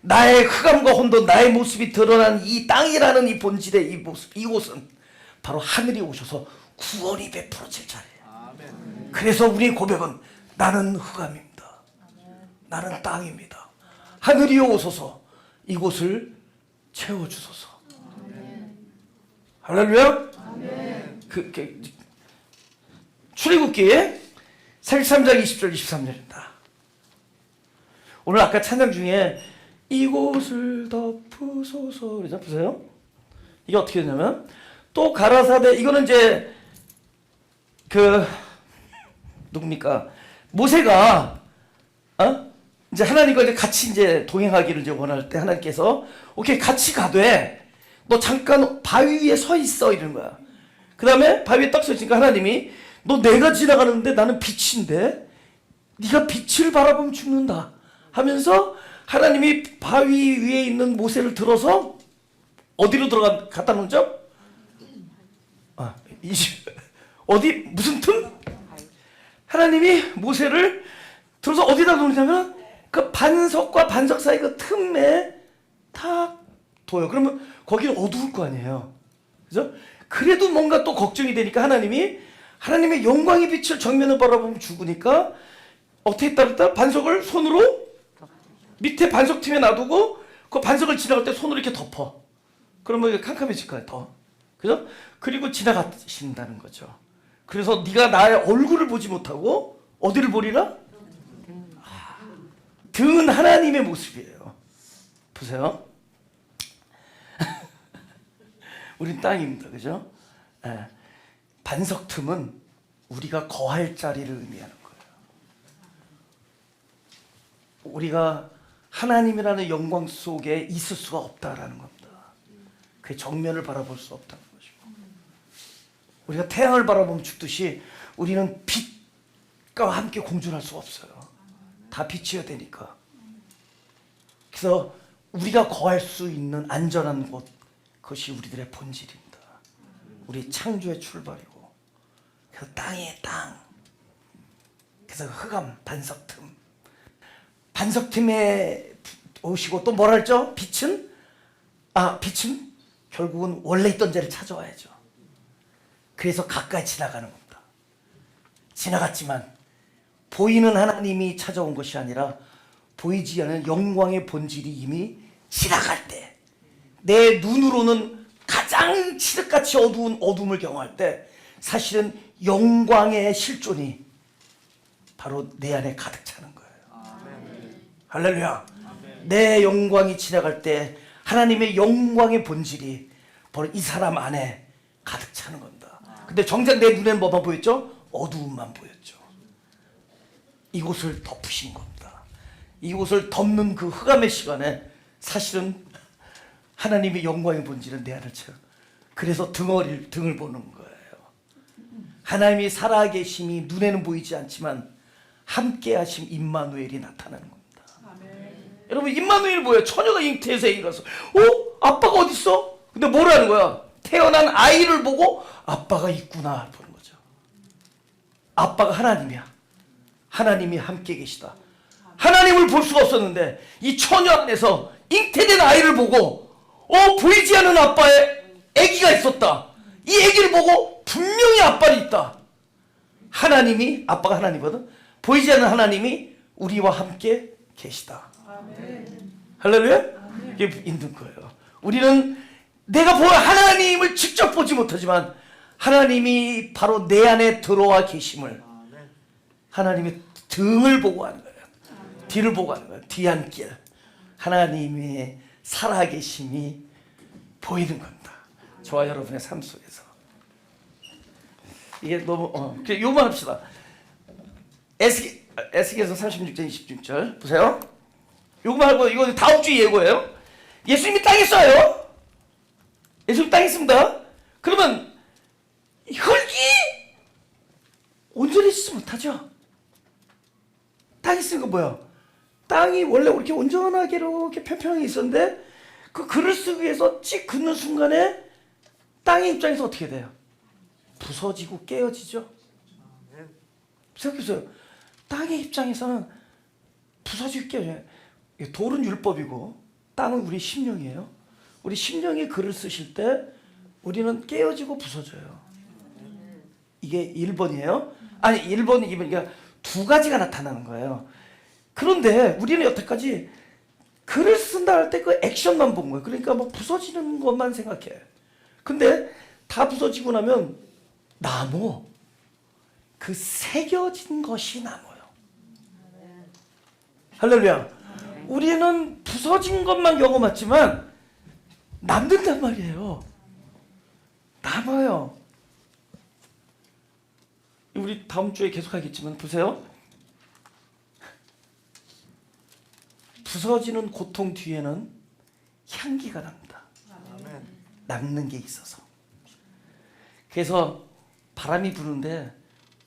나의 흑암과 혼돈, 나의 모습이 드러난 이 땅이라는 이 본질의 이 모습, 이곳은 바로 하늘이 오셔서 구원이 베풀어질 자리예요. 그래서 우리의 고백은 나는 흑암입니다. 나는 땅입니다. 하늘이 오소서 이곳을 채워주소서. 할렐루야. 출애굽기 33장 20절 23절입니다. 오늘 아까 찬양 중에 이곳을 덮으소서 그러죠? 보세요. 이게 어떻게 되냐면 또 가라사대 이거는 이제 누굽니까? 모세가 이제 하나님과 이제 같이 이제 동행하기를 이제 원할 때 하나님께서 오케이 같이 가되 너 잠깐 바위 위에 서 있어 이러는 거야. 그 다음에 바위 위에 딱 서 있으니까 하나님이 너 내가 지나가는데 나는 빛인데 네가 빛을 바라보면 죽는다 하면서 하나님이 바위 위에 있는 모세를 들어서 어디로 갖다 놓죠? 어디 무슨 틈? 하나님이 모세를 들어서 어디다 놓느냐면 그 반석과 반석 사이 그 틈에 탁 둬요. 그러면 거기는 어두울 거 아니에요. 그죠? 그래도 뭔가 또 걱정이 되니까 하나님의 영광의 빛을 정면을 바라보면 죽으니까 어떻게 했다 반석을 손으로 밑에 반석 틈에 놔두고 그 반석을 지나갈 때 손으로 이렇게 덮어. 그러면 캄캄해질 거야 더. 그죠? 그리고 지나가신다는 거죠. 그래서 네가 나의 얼굴을 보지 못하고 어디를 보리라? 등은 하나님의 모습이에요. 보세요. 우린 땅입니다. 그죠? 반석 틈은 우리가 거할 자리를 의미하는 거예요. 우리가 하나님이라는 영광 속에 있을 수가 없다라는 겁니다. 그 정면을 바라볼 수 없다는 것이고, 우리가 태양을 바라보면 죽듯이 우리는 빛과 함께 공존할 수가 없어요. 다 빛이어야 되니까. 그래서 우리가 거할 수 있는 안전한 곳, 그것이 우리들의 본질입니다. 우리 창조의 출발이고, 그래서 땅의 땅, 그래서 흑암, 반석틈에 오시고, 또 뭐라 했죠? 빛은 결국은 원래 있던 자리를 찾아와야죠. 그래서 가까이 지나가는 겁니다. 지나갔지만 보이는 하나님이 찾아온 것이 아니라 보이지 않는 영광의 본질이 이미 지나갈 때, 내 눈으로는 가장 칠흑같이 어두운 어둠을 경험할 때 사실은 영광의 실존이 바로 내 안에 가득 차는 거예요. 아멘. 할렐루야. 아멘. 내 영광이 지나갈 때 하나님의 영광의 본질이 바로 이 사람 안에 가득 차는 겁니다. 근데 정작 내 눈에는 뭐만 보였죠? 어두움만 보였죠. 이곳을 덮으신 겁니다. 이곳을 덮는 그 흑암의 시간에 사실은 하나님의 영광의 본질은 내 안을 채워. 그래서 등을 보는 거예요. 하나님이 살아계심이 눈에는 보이지 않지만 함께 하심 임마누엘이 나타나는 겁니다. 아멘. 여러분, 임마누엘이 뭐예요? 처녀가 잉태해서 일어서 아빠가 어디 있어? 근데 뭐라는 거야? 태어난 아이를 보고 아빠가 있구나 보는 거죠. 아빠가 하나님이야. 하나님이 함께 계시다. 하나님을 볼 수가 없었는데 이 처녀 안에서 잉태된 아이를 보고 보이지 않는 아빠의 아기가 있었다. 이 아기를 보고 분명히 아빠는 있다. 하나님이, 아빠가 하나님이거든. 보이지 않는 하나님이 우리와 함께 계시다. 아멘. 할렐루야? 아멘. 이게 있는 거예요. 우리는 내가 하나님을 직접 보지 못하지만 하나님이 바로 내 안에 들어와 계심을, 하나님의 등을 보고 하는 거예요. 뒤를 보고 하는 거예요. 뒤안길. 하나님의 살아계심이 보이는 겁니다. 저와 여러분의 삶 속에서. 이게 너무 요만 합시다. 에스겔서 36장 26절 보세요. 요거만 하고, 이거 다음 주 예고예요. 예수님이 땅에 있어요. 예수님 땅에 있습니다. 그러면 흙이 온전히 있지 못하죠. 땅에 있으니까 뭐야? 땅이 원래 이렇게 온전하게 이렇게 평평하게 있었는데 그 글을 쓰기 위해서 찍 긋는 순간에 땅의 입장에서 어떻게 돼요? 부서지고 깨어지죠. 생각해보세요. 땅의 입장에서는 부서지고 깨어져요. 돌은 율법이고 땅은 우리 심령이에요. 우리 심령이 글을 쓰실 때 우리는 깨어지고 부서져요. 이게 1번이에요. 아니 1번, 2번, 그러니까 두 가지가 나타나는 거예요. 그런데 우리는 여태까지 글을 쓴다 할 때 그 액션만 본 거예요. 그러니까 뭐 부서지는 것만 생각해. 근데 다 부서지고 나면 그 새겨진 것이 남아요. 할렐루야. 우리는 부서진 것만 경험했지만 남는단 말이에요. 남아요. 우리 다음 주에 계속 하겠지만 보세요. 부서지는 고통 뒤에는 향기가 납니다. 아멘. 남는 게 있어서. 그래서 바람이 부는데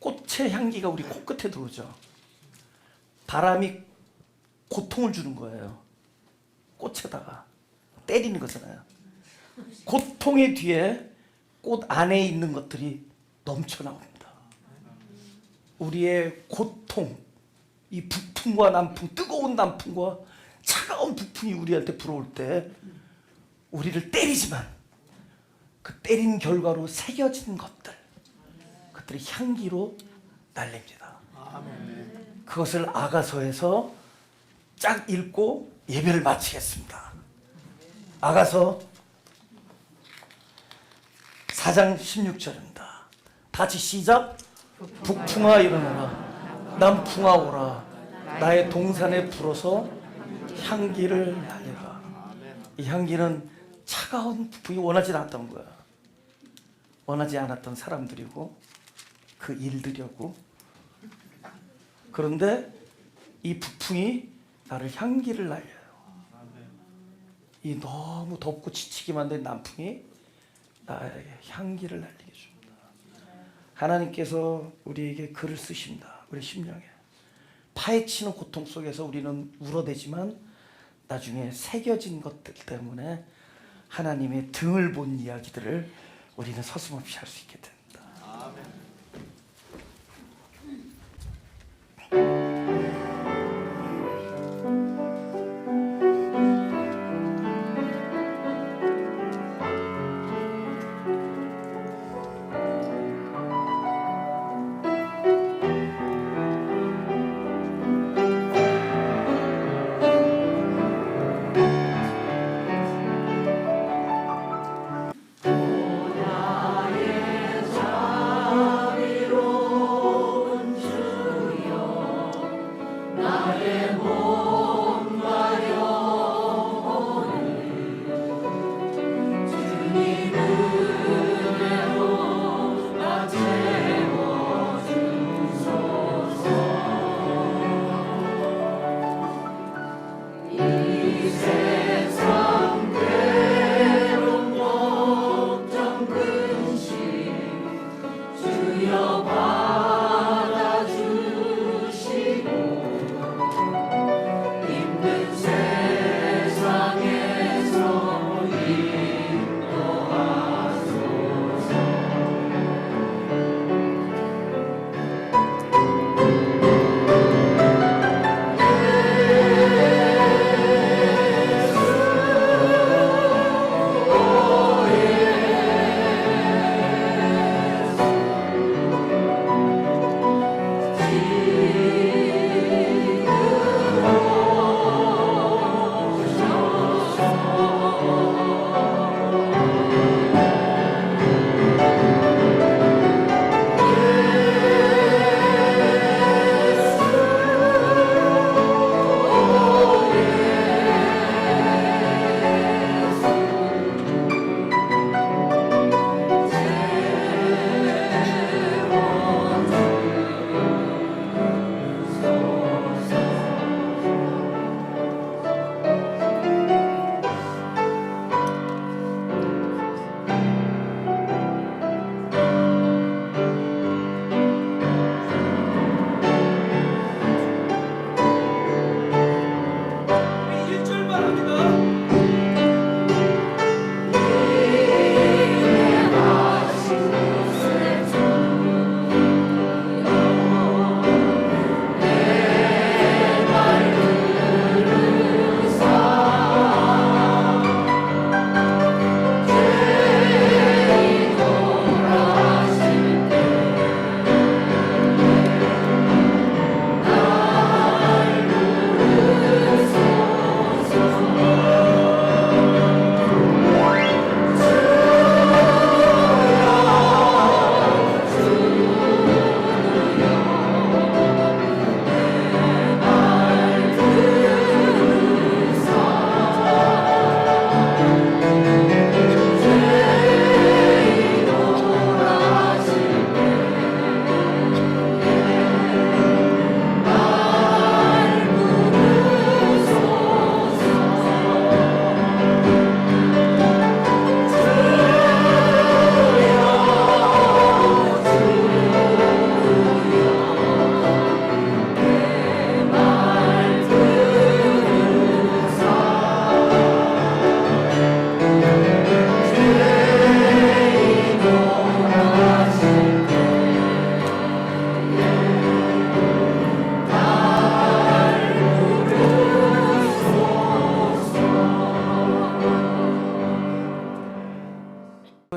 꽃의 향기가 우리 코끝에 들어오죠. 바람이 고통을 주는 거예요. 꽃에다가 때리는 거잖아요. 고통의 뒤에 꽃 안에 있는 것들이 넘쳐나옵니다. 우리의 고통, 이 북풍과 남풍, 뜨거운 남풍과 차가운 북풍이 우리한테 불어올 때 우리를 때리지만 그 때린 결과로 새겨진 그것들이 향기로 날립니다. 그것을 아가서에서 쫙 읽고 예배를 마치겠습니다. 아가서 4장 16절입니다. 다 같이 시작. 북풍아 일어나라, 남풍아 오라, 나의 동산에 불어서 향기를 날리라. 이 향기는 차가운 북풍이 원하지 않았던 거야. 원하지 않았던 사람들이고 그 일들이었고, 그런데 이 북풍이 나를 향기를 날려요. 이 너무 덥고 지치기만 된 남풍이 나에게 향기를 날리게 줍니다. 하나님께서 우리에게 글을 쓰십니다. 우리 심령에 파헤치는 고통 속에서 우리는 울어대지만 나중에 새겨진 것들 때문에 하나님의 등을 본 이야기들을 우리는 서슴없이 할 수 있게 됩니다. 아멘.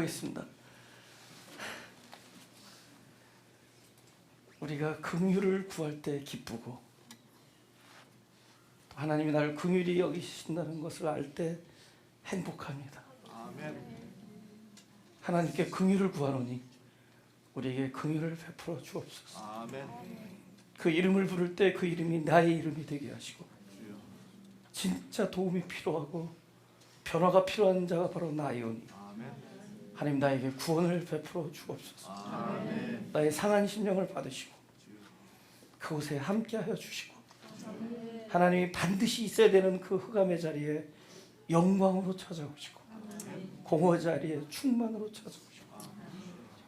하겠습니다. 우리가 긍휼을 구할 때 기쁘고 하나님이 나를 긍휼히 여기신다는 것을 알 때 행복합니다. 아멘. 하나님께 긍휼을 구하노니 우리에게 긍휼을 베풀어 주옵소서. 아멘. 그 이름을 부를 때 그 이름이 나의 이름이 되게 하시고 진짜 도움이 필요하고 변화가 필요한 자가 바로 나이오니 하나님 나에게 구원을 베풀어 주옵소서. 아멘. 나의 상한 심령을 받으시고 그곳에 함께하여 주시고 하나님이 반드시 있어야 되는 그 흑암의 자리에 영광으로 찾아오시고, 공허 자리에 충만으로 찾아오시고,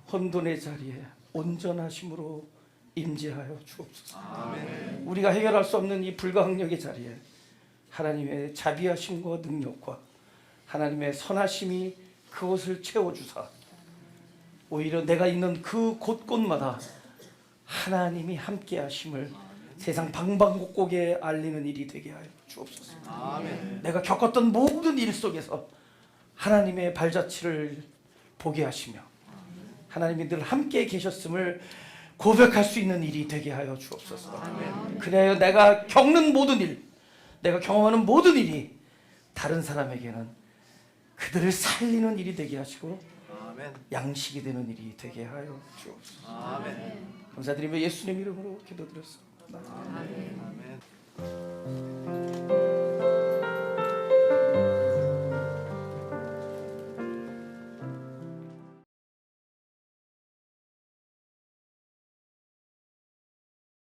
혼돈의 자리에 온전하심으로 임재하여 주옵소서. 우리가 해결할 수 없는 이 불가항력의 자리에 하나님의 자비하심과 능력과 하나님의 선하심이 그곳을 채워주사, 오히려 내가 있는 그 곳곳마다 하나님이 함께 하심을 세상 방방곡곡에 알리는 일이 되게 하여 주옵소서. 내가 겪었던 모든 일 속에서 하나님의 발자취를 보게 하시며 하나님이 늘 함께 계셨음을 고백할 수 있는 일이 되게 하여 주옵소서. 그래야 내가 겪는 모든 일, 내가 경험하는 모든 일이 다른 사람에게는 그들을 살리는 일이 되게 하시고 양식이 되는 일이 되게 하여 주옵소서. 감사드리며 예수님 이름으로 기도드렸습니다. 아멘.